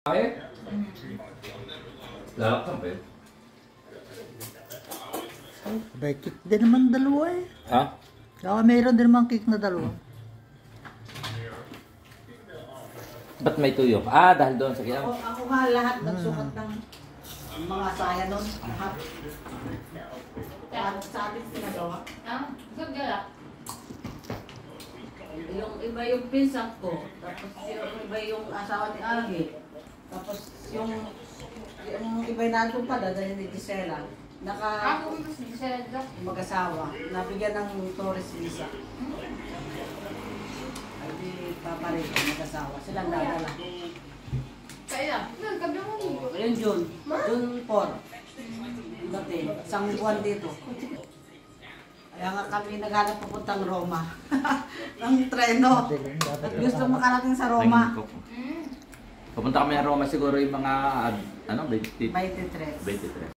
Ay? Lalak ka pa May cake din naman dalawa eh. Ha? Saka mayroon din naman cake na dalawa. Ba't may tuyo? Ah, dahil doon sa kiyang. Ako nga lahat nagsukat ng mga saya nun. Lahat. Lahat sa atin sinagawa. Ah, gagala. Yung iba yung pinsan ko. Tapos yung iba yung asawa ni Algie. Tapos yung iba yung nandun pa, dadalhin ni Gisela. Ako gusto si Gisela. Mag-asawa. Nabigyan ng tourist visa. Ay di papareho, mag-asawa. Silang dadala. Kaya, nagkabi mo niyo. Ayun June. June 4. Dati, isang buwan dito. Kaya nga kami naghanap papuntang Roma. ng treno. At gusto makarating sa Roma. Pupunta kami ng Roma siguro yung mga, ano, 23. 23.